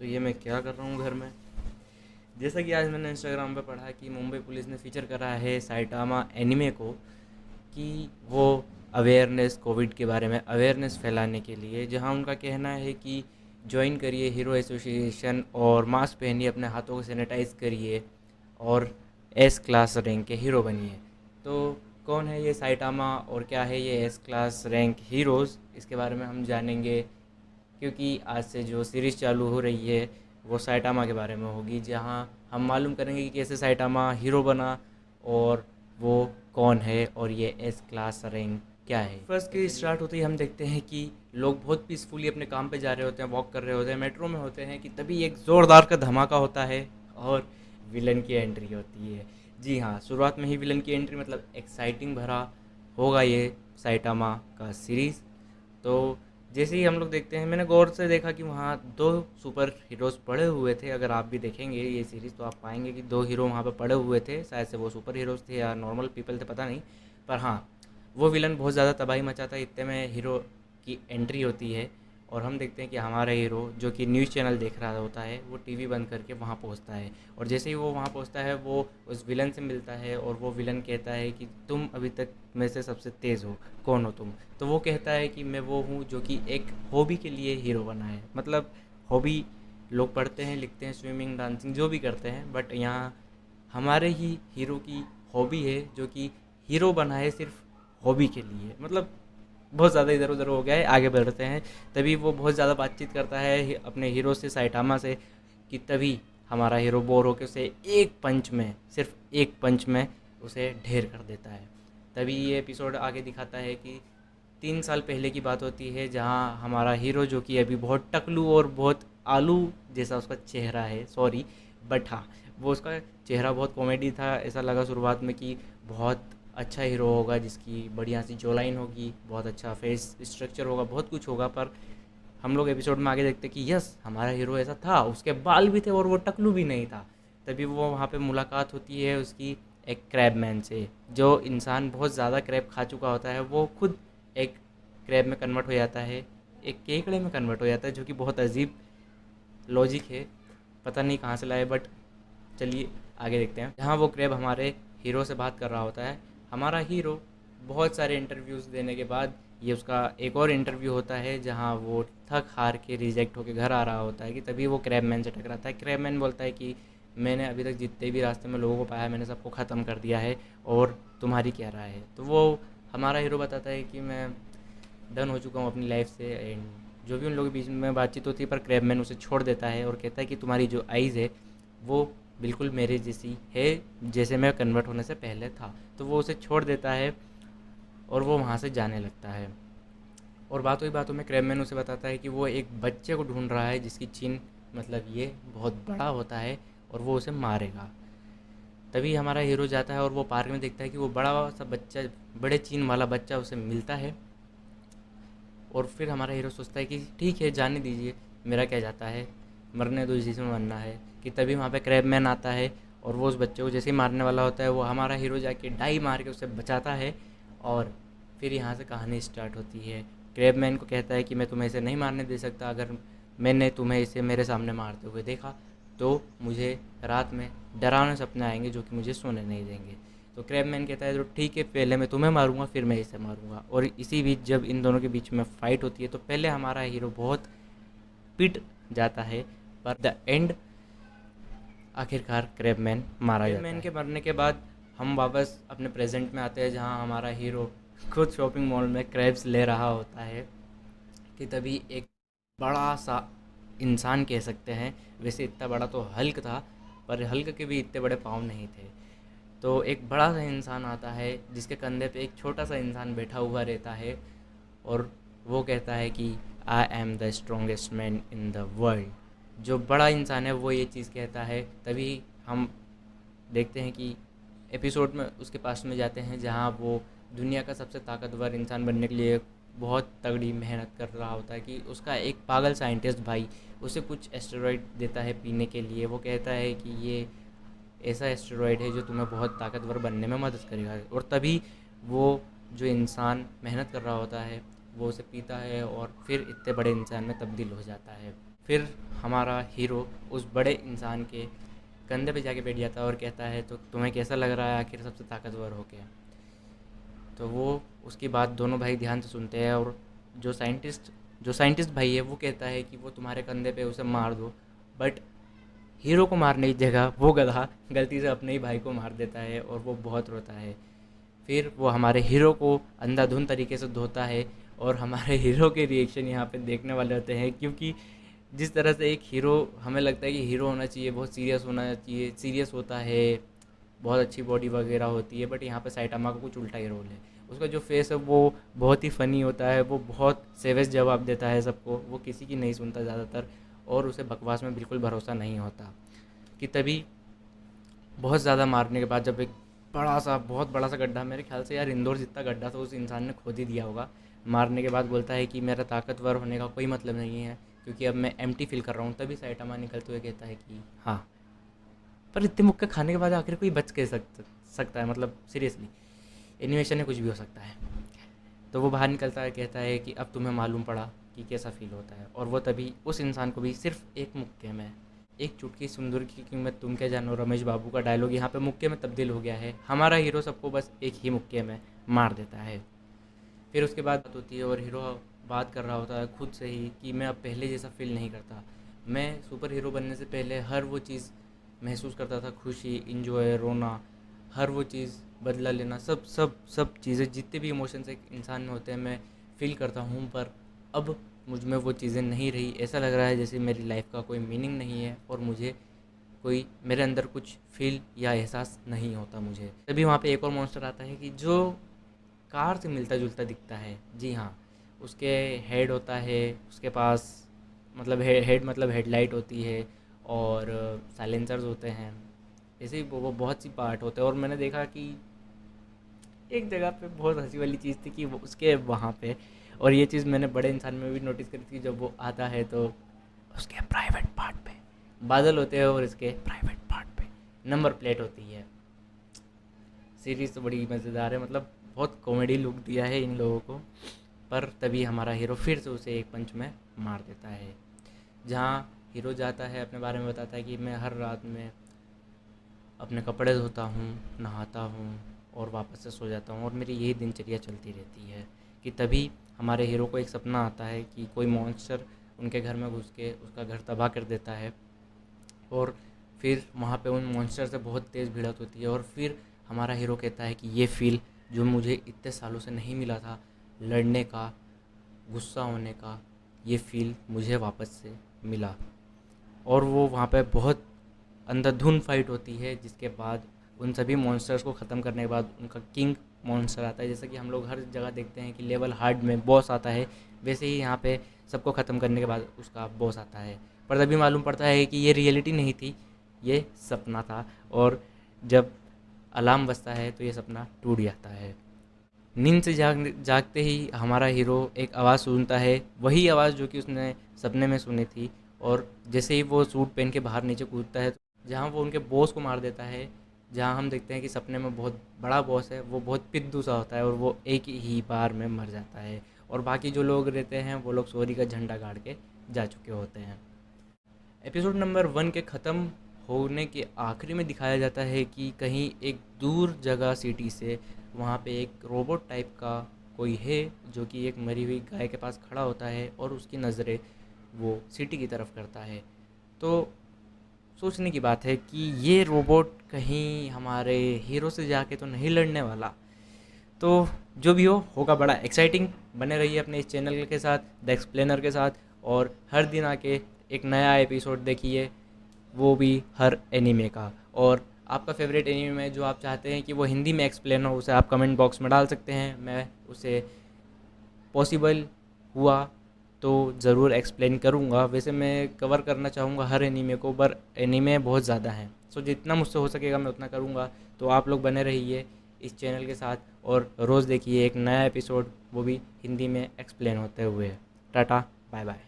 तो ये मैं क्या कर रहा हूँ घर में। जैसा कि आज मैंने इंस्टाग्राम पे पढ़ा कि मुंबई पुलिस ने फीचर करा है साइटामा एनिमे को, कि वो अवेयरनेस कोविड के बारे में अवेयरनेस फैलाने के लिए, जहां उनका कहना है कि ज्वाइन करिए हीरो एसोसिएशन और मास्क पहनिए, अपने हाथों को सैनिटाइज करिए और एस क्लास रैंक के हीरो बनिए। तो कौन है ये साइटामा और क्या है ये एस क्लास रैंक हीरोज़, इसके बारे में हम जानेंगे। क्योंकि आज से जो सीरीज़ चालू हो रही है वो साइटामा के बारे में होगी, जहां हम मालूम करेंगे कि कैसे साइटामा हीरो बना और वो कौन है और ये एस क्लास रैंक क्या है। फर्स्ट की स्टार्ट होते ही हम देखते हैं कि लोग बहुत पीसफुली अपने काम पे जा रहे होते हैं, वॉक कर रहे होते हैं, मेट्रो में होते हैं, कि तभी एक ज़ोरदार का धमाका होता है और विलन की एंट्री होती है। जी हाँ, शुरुआत में ही विलन की एंट्री, मतलब एक्साइटिंग भरा होगा ये साइटामा का सीरीज़। तो जैसे ही हम लोग देखते हैं, मैंने गौर से देखा कि वहाँ दो सुपर हीरोज़ पड़े हुए थे। अगर आप भी देखेंगे ये सीरीज़ तो आप पाएंगे कि दो हीरो वहाँ पे पड़े हुए थे, शायद से वो सुपर हीरोज़ थे या नॉर्मल पीपल थे, पता नहीं। पर हाँ, वो विलन बहुत ज़्यादा तबाही मचाता है, इतने में हीरो की एंट्री होती है और हम देखते हैं कि हमारा हीरो जो कि न्यूज़ चैनल देख रहा होता है वो टीवी बंद करके वहाँ पहुँचता है। और जैसे ही वो वहाँ पहुँचता है वो उस विलन से मिलता है और वो विलन कहता है कि तुम अभी तक में से सबसे तेज़ हो, कौन हो तुम। तो वो कहता है कि मैं वो हूँ जो कि एक हॉबी के लिए हीरो बना है। मतलब हॉबी, लोग पढ़ते हैं, लिखते हैं, स्विमिंग, डांसिंग जो भी करते हैं, बट यहाँ हमारे ही हीरो की हॉबी है जो कि हीरो बना है सिर्फ हॉबी के लिए। मतलब बहुत ज़्यादा इधर उधर हो गया है, आगे बढ़ते हैं। तभी वो बहुत ज़्यादा बातचीत करता है अपने हीरो से, साइटामा से, कि तभी हमारा हीरो बोर होकर उसे एक पंच में, सिर्फ एक पंच में उसे ढेर कर देता है। तभी ये एपिसोड आगे दिखाता है कि 3 साल पहले की बात होती है, जहाँ हमारा हीरो जो कि अभी बहुत टकलू और बहुत आलू जैसा उसका चेहरा है, सॉरी, बट हाँ, वो उसका चेहरा बहुत कॉमेडी था। ऐसा लगा शुरुआत में कि बहुत अच्छा हीरो होगा जिसकी बढ़िया सी जो लाइन होगी, बहुत अच्छा फेस स्ट्रक्चर होगा, बहुत कुछ होगा। पर हम लोग एपिसोड में आगे देखते कि यस, हमारा हीरो ऐसा था, उसके बाल भी थे और वो टकलू भी नहीं था। तभी वो वहाँ पे मुलाकात होती है उसकी एक क्रैब मैन से। जो इंसान बहुत ज़्यादा क्रैब खा चुका होता है वो खुद एक क्रैब में कन्वर्ट हो जाता है, एक केकड़े में कन्वर्ट हो जाता है, जो कि बहुत अजीब लॉजिक है, पता नहीं कहाँ से लाए। बट चलिए आगे देखते हैं। जहाँ वो क्रैब हमारे हीरो से बात कर रहा होता है, हमारा हीरो बहुत सारे इंटरव्यूज़ देने के बाद ये उसका एक और इंटरव्यू होता है, जहाँ वो थक हार के रिजेक्ट होके घर आ रहा होता है, कि तभी वो क्रैब मैन से टकराता है। क्रैब मैन बोलता है कि मैंने अभी तक जितने भी रास्ते में लोगों को पाया मैंने सबको ख़त्म कर दिया है, और तुम्हारी क्या राय है। तो वो हमारा हीरो बताता है कि मैं डन हो चुका हूँ अपनी लाइफ से, एंड जो भी उन लोगों के बीच में बातचीत होती है, पर क्रैबमैन उसे छोड़ देता है और कहता है कि तुम्हारी जो आइज़ है वो बिल्कुल मेरे जैसी है, जैसे मैं कन्वर्ट होने से पहले था। तो वो उसे छोड़ देता है और वो वहाँ से जाने लगता है। और बातों ही बातों में क्रैबमैन उसे बताता है कि वो एक बच्चे को ढूंढ रहा है जिसकी चीन, मतलब ये बहुत बड़ा होता है और वो उसे मारेगा। तभी हमारा हीरो जाता है और वो पार्क में देखता है कि वो बड़ा सा बच्चा, बड़े चीन वाला बच्चा उसे मिलता है। और फिर हमारा हीरो सोचता है कि ठीक है, जाने दीजिए, मेरा क्या जाता है, मरने दो इसी से मरना है। कि तभी वहाँ पे क्रैब मैन आता है और वो उस बच्चे को जैसे ही मारने वाला होता है, वो हमारा हीरो जाके डाई मार के उसे बचाता है। और फिर यहाँ से कहानी स्टार्ट होती है। क्रैब मैन को कहता है कि मैं तुम्हें इसे नहीं मारने दे सकता, अगर मैंने तुम्हें इसे मेरे सामने मारते हुए देखा तो मुझे रात में डरावने सपने आएंगे जो कि मुझे सोने नहीं देंगे। तो क्रैबमैन कहता है तो ठीक है, पहले मैं तुम्हें मारूंगा फिर मैं इसे मारूंगा। और इसी बीच जब इन दोनों के बीच में फाइट होती है तो पहले हमारा हीरो बहुत पिट जाता है, पर द एंड आखिरकार क्रैबमैन मारा जाता है। क्रैबमैन के मरने के बाद हम वापस अपने प्रेजेंट में आते हैं, जहाँ हमारा हीरो खुद शॉपिंग मॉल में क्रैब्स ले रहा होता है। कि तभी एक बड़ा सा इंसान कह सकते हैं, वैसे इतना बड़ा तो हल्क था, पर हल्क के भी इतने बड़े पाँव नहीं थे। तो एक बड़ा सा इंसान आता है जिसके कंधे पे एक छोटा सा इंसान बैठा हुआ रहता है और वो कहता है कि I am the strongest man in the world. जो बड़ा इंसान है वो ये चीज़ कहता है। तभी हम देखते हैं कि एपिसोड में उसके पास में जाते हैं, जहाँ वो दुनिया का सबसे ताकतवर इंसान बनने के लिए बहुत तगड़ी मेहनत कर रहा होता है। कि उसका एक पागल साइंटिस्ट भाई उसे कुछ एस्टेरॉइड देता है पीने के लिए। वो कहता है कि ये ऐसा एस्टेरॉइड है जो तुम्हें बहुत ताकतवर बनने में मदद करेगा। और तभी वो जो इंसान मेहनत कर रहा होता है वो उसे पीता है और फिर इतने बड़े इंसान में तब्दील हो जाता है। फिर हमारा हीरो उस बड़े इंसान के कंधे पे जाके बैठ जाता है और कहता है, तो तुम्हें कैसा लग रहा है आखिर सबसे ताकतवर होके? तो वो उसकी बात दोनों भाई ध्यान से सुनते हैं, और जो साइंटिस्ट भाई है वो कहता है कि वो तुम्हारे कंधे पे उसे मार दो। बट हीरो को मारने की जगह वो गधा गलती से अपने ही भाई को मार देता है और वो बहुत रोता है। फिर वो हमारे हीरो को अंधाधुंध तरीके से धोता है, और हमारे हीरो के रिएक्शन यहाँ पे देखने वाले होते हैं, क्योंकि जिस तरह से एक हीरो, हमें लगता है कि हीरो होना चाहिए, बहुत सीरियस होना चाहिए, सीरियस होता है, बहुत अच्छी बॉडी वगैरह होती है, बट यहाँ पे साइटामा का कुछ उल्टा ही रोल है। उसका जो फेस है वो बहुत ही फ़नी होता है, वो बहुत सेवेज जवाब देता है सबको, वो किसी की नहीं सुनता ज़्यादातर, और उसे बकवास में बिल्कुल भरोसा नहीं होता। कि तभी बहुत ज़्यादा मारने के बाद जब एक बहुत बड़ा सा गड्ढा, मेरे ख्याल से यार इंदौर जितना गड्ढा था उस इंसान ने खोद ही दिया होगा, मारने के बाद बोलता है कि मेरा ताकतवर होने का कोई मतलब नहीं है, क्योंकि अब मैं एम्प्टी फील कर रहा हूँ। तभी साइटामा निकलते हुए कहता है कि हाँ, पर इतने मुक्के खाने के बाद आखिर कोई बच के सकता है, मतलब सीरियसली एनिमेशन में कुछ भी हो सकता है। तो वो बाहर निकलता है, कहता है कि अब तुम्हें मालूम पड़ा कि कैसा फील होता है, और वो तभी उस इंसान को भी सिर्फ एक मुक्के में, एक चुटकी सिंदूर की कीमत तुम क्या जानो, रमेश बाबू का डायलॉग यहाँ पे मुक्के में तब्दील हो गया है। हमारा हीरो सबको बस एक ही मुक्के में मार देता है। फिर उसके बाद बात होती है और हीरो बात कर रहा होता है खुद से ही कि मैं अब पहले जैसा फील नहीं करता। मैं सुपर हीरो बनने से पहले हर वो चीज़ महसूस करता था, खुशी, इंजॉय, रोना, हर वो चीज़, बदला लेना, सब सब सब चीज़ें, जितने भी इमोशंस एक इंसान में होते हैं मैं फील करता हूँ। पर अब मुझ में वो चीज़ें नहीं रही। ऐसा लग रहा है जैसे मेरी लाइफ का कोई मीनिंग नहीं है, और मुझे कोई, मेरे अंदर कुछ फील या एहसास नहीं होता मुझे। तभी वहाँ पे एक और मॉन्स्टर आता है कि जो कार से मिलता जुलता दिखता है। जी हाँ, उसके हेड होता है, उसके पास, मतलब हेड मतलब हेडलाइट होती है, और साइलेंसर्स होते हैं। ऐसे ही वो बहुत सी पार्ट होते हैं। और मैंने देखा कि एक जगह पे बहुत हंसी वाली चीज़ थी कि वो उसके वहाँ पे, और ये चीज़ मैंने बड़े इंसान में भी नोटिस करी थी, जब वो आता है तो उसके प्राइवेट पार्ट पे बादल होते हैं, और इसके प्राइवेट पार्ट पे नंबर प्लेट होती है। सीरीज़ तो बड़ी मज़ेदार है, मतलब बहुत कॉमेडी लुक दिया है इन लोगों को। पर तभी हमारा हीरो फिर से उसे एक पंच में मार देता है। जहाँ हीरो जाता है, अपने बारे में बताता है कि मैं हर रात में अपने कपड़े धोता हूँ, नहाता हूँ और वापस से सो जाता हूँ, और मेरी यही दिनचर्या चलती रहती है। कि तभी हमारे हीरो को एक सपना आता है कि कोई मॉन्स्टर उनके घर में घुस के उसका घर तबाह कर देता है, और फिर वहाँ पे उन मॉन्स्टर से बहुत तेज़ भिड़त होती है। और फिर हमारा हीरो कहता है कि ये फील जो मुझे इतने सालों से नहीं मिला था, लड़ने का, गुस्सा होने का, ये फील मुझे वापस से मिला। और वो वहाँ पे बहुत अंधाधुंध फाइट होती है, जिसके बाद उन सभी मॉन्स्टर्स को ख़त्म करने के बाद उनका किंग मॉन्स्टर आता है। जैसे कि हम लोग हर जगह देखते हैं कि लेवल हार्ड में बॉस आता है, वैसे ही यहाँ पे सबको ख़त्म करने के बाद उसका बॉस आता है। पर तभी मालूम पड़ता है कि ये रियलिटी नहीं थी, ये सपना था। और जब अलार्म बजता है तो ये सपना टूट जाता है। नींद से जागते ही हमारा हीरो एक आवाज़ सुनता है, वही आवाज़ जो कि उसने सपने में सुनी थी। और जैसे ही वो सूट पहन के बाहर नीचे कूदता है, जहाँ वो उनके बॉस को मार देता है, जहाँ हम देखते हैं कि सपने में बहुत बड़ा बॉस है, वो बहुत पिद्दू सा होता है और वो एक ही बार में मर जाता है। और बाकी जो लोग रहते हैं वो लोग सॉरी का झंडा गाड़ के जा चुके होते हैं। एपिसोड नंबर 1 के ख़त्म होने के आखिरी में दिखाया जाता है कि कहीं एक दूर जगह सिटी से वहाँ पे एक रोबोट टाइप का कोई है, जो कि एक मरी हुई गाय के पास खड़ा होता है और उसकी नज़रें वो सिटी की तरफ करता है। तो सोचने की बात है कि ये रोबोट कहीं हमारे हीरो से जाके तो नहीं लड़ने वाला। तो जो भी हो, होगा बड़ा एक्साइटिंग। बने रहिए अपने इस चैनल के साथ, द एक्सप्लेनर के साथ, और हर दिन आके एक नया एपिसोड देखिए, वो भी हर एनीमे का। और आपका फेवरेट एनीमे जो आप चाहते हैं कि वो हिंदी में एक्सप्लेन हो, उसे आप कमेंट बॉक्स में डाल सकते हैं। मैं उसे पॉसिबल हुआ तो ज़रूर एक्सप्लेन करूँगा। वैसे मैं कवर करना चाहूँगा हर एनीमे को, पर एनीमे बहुत ज़्यादा हैं, सो जितना मुझसे हो सकेगा मैं उतना करूँगा। तो आप लोग बने रहिए इस चैनल के साथ, और रोज़ देखिए एक नया एपिसोड, वो भी हिंदी में एक्सप्लेन होते हुए। Tata, bye bye.